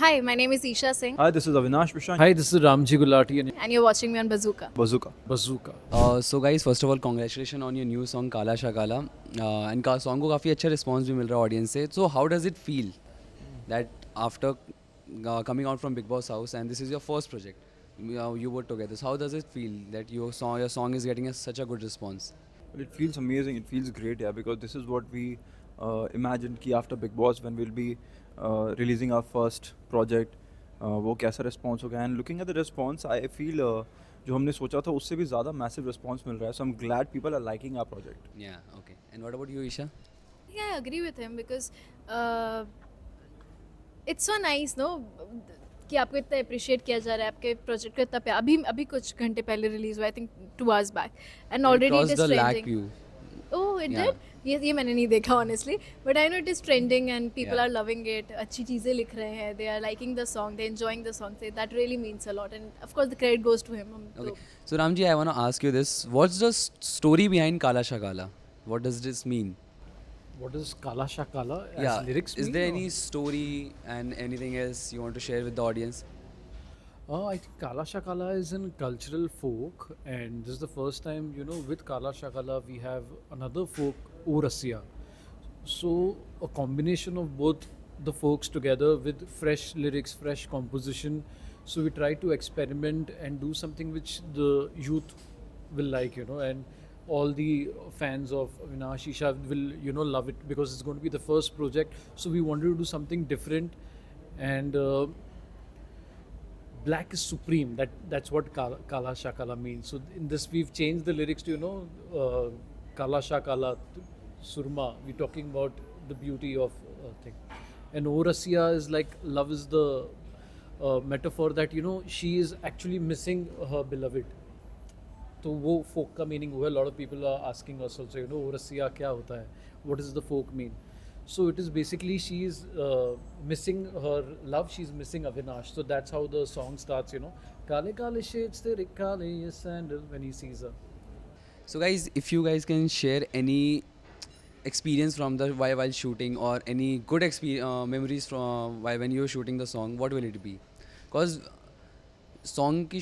Hi, my name is Isha Singh, Hi, this is Avinash Bishan. Hi, this is Ramji Gulati and and you're watching me on Bazooka. Bazooka. Bazooka. So guys first of all congratulation on your new song काला शाकाला and का song को काफ़ी अच्छा response भी मिल रहा है audience से. So how does it feel that after coming out from big boss house and this is your first project you were together, so how does it feel that your song is getting such a good response? Well, it feels amazing. It feels great, yeah, because this is what we imagined कि after Big Boss when we'll be releasing our first project, वो कैसा response होगा. And looking at the response, I feel जो हमने सोचा था उससे भी ज़्यादा massive response मिल रहा है. So I'm glad people are liking our project. Yeah, okay. And what about you, Isha? Yeah, I agree with him because it's so nice, no? कि आपको इतना अप्रिशिएट किया जा रहा है, आपके प्रोजेक्ट को इतना प्यार. अभी कुछ घंटे पहले रिलीज हुआ, I think 2 hours back, and already it Crossed is the lakh trending. view. Oh, it Yeah. did? ये मैंने नहीं देखा honestly, but I know it is trending and people Yeah. are loving it. अच्छी चीज़ें लिख रहे हैं, they are liking the song, they are enjoying the song. So that really means a lot, and of course the credit goes to him. Okay. So Ramji, I want to ask you this. What's the story behind Kala Shakala? What does this mean? What does Kala Shakala as Yeah. lyrics Is mean? there or- any story and anything else you want to share with the audience? I think Kala Shakala is in cultural folk, and this is the first time, with Kala Shakala we have another folk, Orasiya. So a combination of both the folks together with fresh lyrics, fresh composition. So we try to experiment and do something which the youth will like, and all the fans of Avinash Isha will, love it because it's going to be the first project. So we wanted to do something different, and black is supreme. That's what Kala Shakala means. So in this we've changed the lyrics to Kala Shakala Surma. We're talking about the beauty of thing. And Orasiya is like love is the metaphor that she is actually missing her beloved. तो वो folk का meaning हुआ. A lot of people are asking us also, Orasiya क्या होता है? What does the folk mean? So it is basically she is missing her love. She's missing Avinash. So that's how the song starts. Kale kale shades tere kale ye sandal when he sees her. So guys, if you guys can share any experience from the while shooting or any good memories from when you were shooting the song, what will it be? Because song की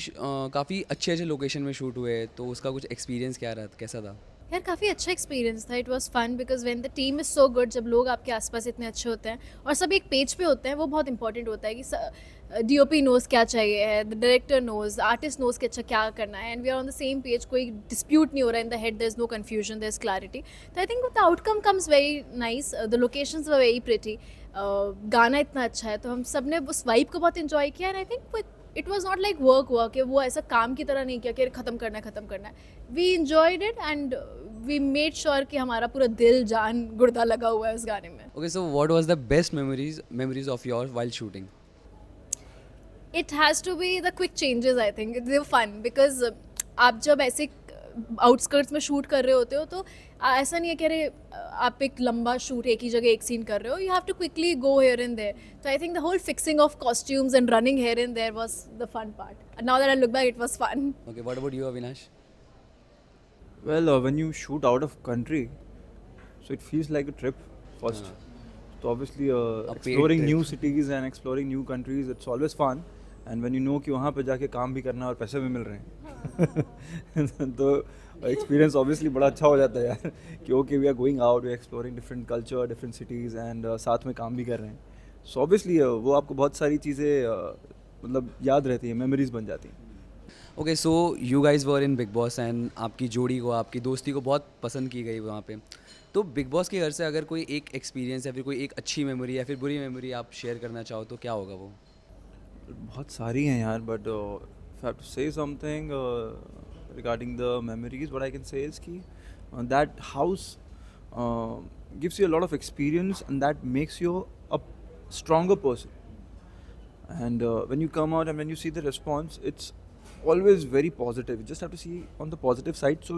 काफ़ी अच्छे अच्छे location में shoot हुए, तो उसका कुछ experience कैसा था? यार काफ़ी अच्छा एक्सपीरियंस था. It was fun because when the team is so good, जब लोग आपके आसपास इतने अच्छे होते हैं और सब एक पेज पे होते हैं, वो बहुत इंपॉर्टेंट होता है कि डीओपी नोज़ क्या चाहिए है, the director knows, artist knows कि अच्छा क्या करना है, and we are on the same page. कोई डिस्प्यूट नहीं हो रहा है in the head, there is no confusion, there is clarity. तो I think the outcome comes very nice. The locations were very pretty, गाना इतना अच्छा है, तो हम सब ने उस वाइब को बहुत इन्जॉय किया. And I think it was not like work वो ऐसा काम की तरह नहीं किया कि ख़त्म करना है. We enjoyed it and we made sure कि हमारा पूरा दिल जान गुर्दा लगा हुआ है उस गाने में. Okay, so what was the best memories of your while shooting? It has to be the quick changes. I think they were fun because आप जब ऐसे आउटस्कर्ट्स में शूट कर रहे होते हो तो ऐसा नहीं है कि अरे आप एक लंबा शूट एक ही जगह एक सीन कर रहे हो. You have to quickly go here and there. तो I think the whole fixing of costumes and running here and there was the fun part. Now that I look back, it was fun. Okay, what about you Avinash? Well, when you shoot out of country, so it feels like a trip first. So obviously, paid exploring trip. new cities and exploring new countries, it's always fun. And when you know कि वहाँ पे जाके काम भी करना है और पैसे भी मिल रहे हैं, तो experience obviously बड़ा अच्छा हो जाता है यार कि okay, we are going out, we are exploring different culture, different cities, and साथ में काम भी कर रहे हैं. So obviously वो आपको बहुत सारी चीज़ें मतलब याद रहती हैं, memories बन जाती हैं. Okay, so you guys were in big boss and आपकी जोड़ी को, आपकी दोस्ती को बहुत पसंद की गई वहाँ पे. तो बिग बॉस के घर से अगर कोई एक एक्सपीरियंस या फिर कोई एक अच्छी मेमोरी या फिर बुरी मेमोरी आप शेयर करना चाहो तो क्या होगा वो? बहुत सारी हैं यार, but if I have to say something regarding the memories, what I can say is कि that house gives you a lot of experience and that makes you a stronger person. And when you come out and when you see the response, it's always very positive. You just have to see on the positive side. So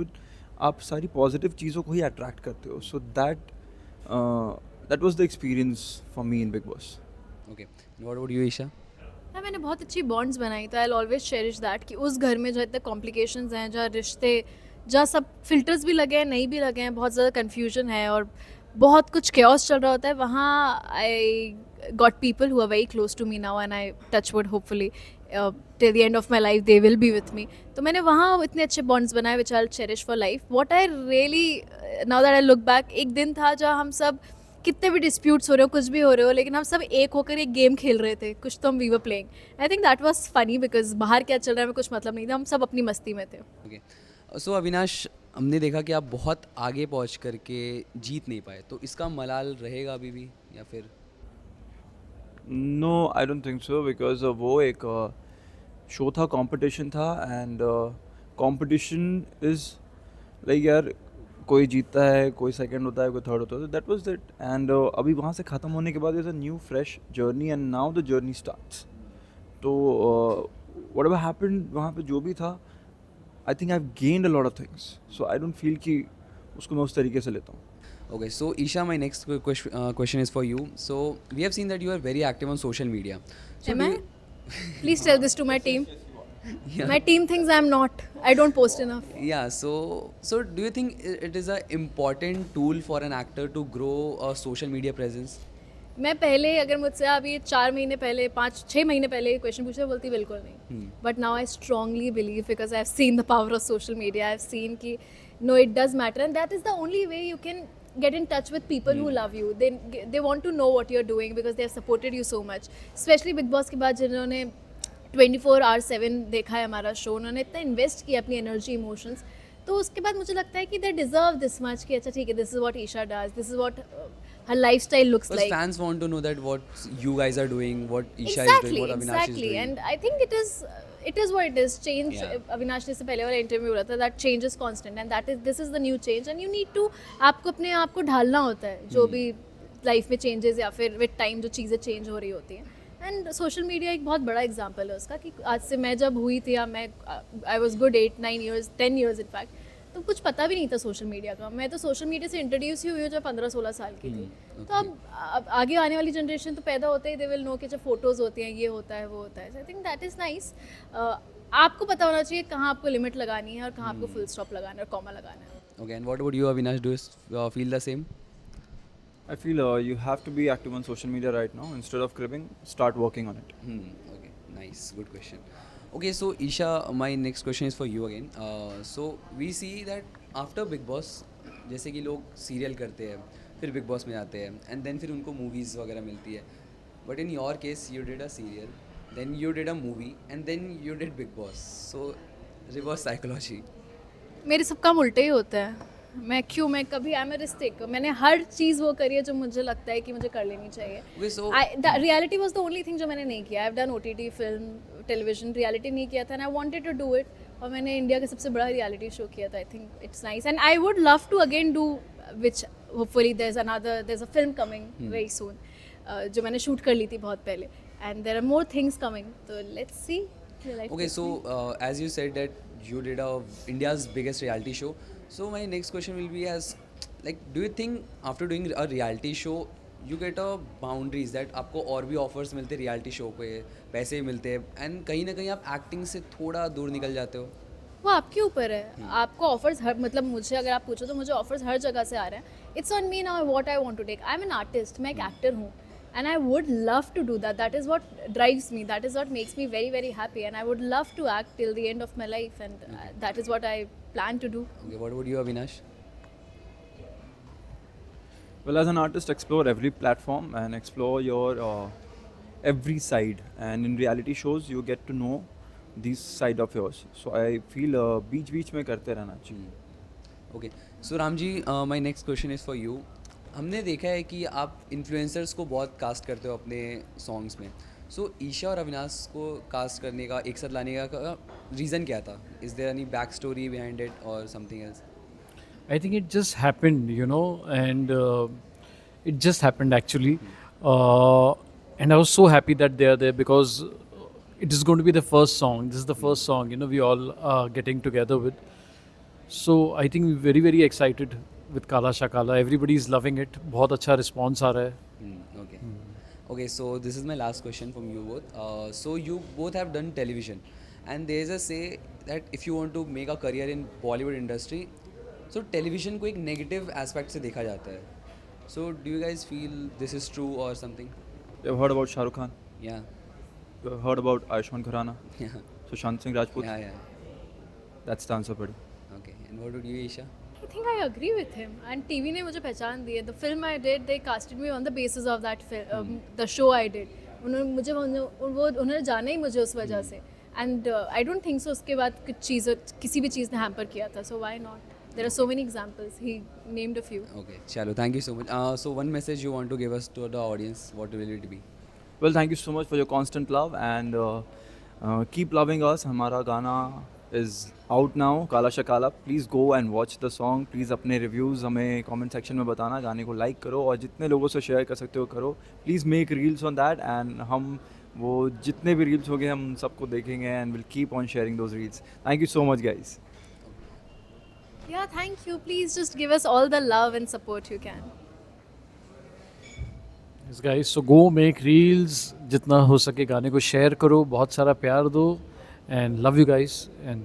आप सारी positive चीज़ों को ही attract करते हो. So that was the experience for me in Big Boss. Okay, what about you Isha? हाँ, मैंने बहुत अच्छी बॉन्ड्स बनाई. तो आई ऑलवेज चेरिश दैट कि उस घर में जहाँ इतने कॉम्प्लिकेशंस हैं, जहाँ रिश्ते, जहाँ सब फिल्टर्स भी लगे हैं, नहीं भी लगे हैं, बहुत ज़्यादा कन्फ्यूजन है और बहुत कुछ केओस चल रहा होता है, वहाँ आई got people who are very close to me now, and I touch wood, hopefully till the end of my life they will be with me. तो मैंने वहाँ इतने अच्छे bonds बनाए which I'll cherish for life. What I really now that I look back, एक दिन था जहाँ हम सब कितने भी डिस्प्यूट्स हो रहे हो, कुछ भी हो रहे हो, लेकिन हम सब एक होकर एक गेम खेल रहे थे, कुछ तो हम we were playing. I think that was funny because बाहर क्या चल रहा है हमें कुछ मतलब नहीं था, हम सब अपनी मस्ती में थे. ओके, सो अविनाश, हमने देखा कि आप बहुत आगे पहुंच करके जीत नहीं पाए, तो इसका मलाल रहेगा अभी भी या फिर? No, I don't think so, because वो एक शो था, कंपटीशन था, एंड कंपटीशन इज लाइक यार कोई जीतता है, कोई सेकंड होता है, कोई थर्ड होता है, दैट वाज इट. एंड अभी वहाँ से ख़त्म होने के बाद is a new fresh journey, and now the journey starts. तो व्हाट एवर हैपेंड वहाँ पे जो भी था, I think I have gained a lot of things, so I don't feel कि उसको मैं उस तरीके से लेता हूँ. Okay, so Isha, my next question is for you. So we have seen that you are very active on social media. So Am do I? you- Please tell this to my team. Yeah. My team thinks I'm not. I don't post enough. Yeah. So do you think it is a important tool for an actor to grow a social media presence? मैं पहले अगर मुझसे अभी 4 महीने पहले 5-6 महीने पहले question पूछे बोलती बिल्कुल नहीं. But now I strongly believe because I have seen the power of social media. I have seen कि no it does matter and that is the only way you can get in touch with people who love you. They want to know what you're doing because they have supported you so much. Especially Big Boss के बाद जिन्होंने 24/7 देखा है हमारा show, उन्होंने इतना invest किया अपनी एनर्जी, इमोशंस, तो उसके बाद मुझे लगता है कि दे डिजर्व दिस मच कि अच्छा ठीक है, this is what Isha does, this is what her lifestyle looks Because like. fans want to know that what you guys are doing, what Isha is Exactly, doing, what Avinash is exactly. doing. And I think it is what it is. Change. Yeah. Avinash ने से पहले वाला interview बोला था that change is constant and this is the new change and you need to, आपको अपने आप को ढालना होता है जो भी लाइफ में चेंजेस या फिर विद टाइम जो चीज़ें चेंज हो रही होती हैं. एंड सोशल मीडिया एक बहुत बड़ा एग्जाम्पल है उसका कि आज से मैं जब हुई थी या मैं I was good 8-9 years 10 years in fact, तो कुछ पता भी नहीं था सोशल मीडिया का. मैं तो सोशल मीडिया से इंट्रोड्यूस ही हुई हूँ जब 15-16 साल की थी. तो अब आगे आने वाली जनरेशन तो पैदा होते ही दे विल नो कि जब फोटोज़ होती हैं, ये होता है, वो होता है. आई थिंक दैट इज़ नाइस. आपको पता होना चाहिए कहाँ आपको लिमिट लगानी है और कहाँ आपको फुल स्टॉप लगाना है और कॉमा लगाना है. Okay, and what about you, Avinash? Do you feel the same? I feel you have to be active on social media right now. Instead of cribbing, start working on it. Okay, nice, good question. Okay, so Isha, my next question is for you again. So we see that after Big Boss, जैसे कि लोग serial करते हैं, फिर big boss में जाते हैं, and then फिर उनको मूवीज़ वगैरह मिलती है. But in your case you did a serial, then you did a movie, and then you did Bigg Boss. So reverse psychology. मेरे सब काम उल्टे ही होते हैं. मैं कभी I am a risk taker. मैंने हर चीज़ वो करी है जो मुझे लगता है कि मुझे कर लेनी चाहिए. Okay, so reality was the only thing जो मैंने नहीं किया. I have done OTT, film, television, reality नहीं किया था and I wanted to do it. और मैंने इंडिया का सबसे बड़ा रियलिटी शो किया था. I think it's nice and I would love to again do which hopefully there is a film coming very soon जो मैंने शूट कर ली थी बहुत पहले. And there are more things coming, तो let's see. Okay, so as you said that you did India's biggest reality show. So my next question will be as like, do you think after doing a reality show you get a boundaries that आपको और भी offers मिलते reality show पे, पैसे मिलते हैं, and कहीं ना कहीं आप acting से थोड़ा दूर निकल जाते हो? वो आपके ऊपर है. आपको ऑफर्स हर, मतलब मुझे अगर आप पूछो तो मुझे ऑफर्स हर जगह से आ रहे हैं. It's on me now what I want to take. I am an artist, मैं एक एक्टर हूँ and I would love to do that. That is what drives me, that is what makes me very very happy and I would love to act till the end of my life and that is what I plan to do. Okay, what about you, Avinash? Well, as an artist, explore every platform and explore your every side. And in reality shows, you get to know this side of yours. So I feel बीच में करते रहना चाहिए. Okay, so Ramji, my next question is for you. हमने देखा है कि आप influencers को बहुत कास्ट करते हो अपने सॉन्ग्स में. सो ईशा और अविनाश को कास्ट करने का, एक साथ लाने का रीज़न क्या था? Is there any back story behind it और something else? I think it just happened, you know, and it just happened actually. And I was so happy that they are there because it is going to be the first song. This is the first song, you know, we all are getting together with. So I think we're very, very excited with Kala Shakala. Everybody is loving it. बहुत अच्छा response आ रहा है. Okay. Okay, so this is my last question from you both. So you both have done television, and there is a say that if you want to make a career in Bollywood industry, so television को एक negative aspect से देखा जाता है. So do you guys feel this is true or something? You have heard about Shah Rukh Khan? Yeah. You have heard about Ayushmann Khurrana? Yeah. Sushant Singh Rajput? Yeah. Yeah. That's the answer, buddy. Okay. And what would you, Isha? I think I agree with him. And TV ने मुझे पहचान दी है. The film I did, they casted me on the basis of that film, the show I did. उन्होंने जाना ही मुझे उस वजह से. And I don't think so. उसके बाद किसी भी चीज़ ने hamper किया था. So why not? There are so many examples. He named a few. Okay. Chalo. Thank you so much. So one message you want to give us to the audience, what will it be? Well, thank you so much for your constant love and keep loving us. हमारा गाना is out now, काला शकाला. Please go and watch the song. Please अपने reviews हमें comment section में बताना. गाने को like करो और जितने लोगों से share कर सकते हो करो. Please make reels on that and हम वो जितने भी reels होंगे हम सबको देखेंगे and we'll keep on sharing those reels. Thank you so much, guys. Yeah, thank you. Please just give us all the love and support you can. Yes, guys, so go make reels. जितना हो सके गाने को share करो, बहुत सारा प्यार दो, and love you guys, and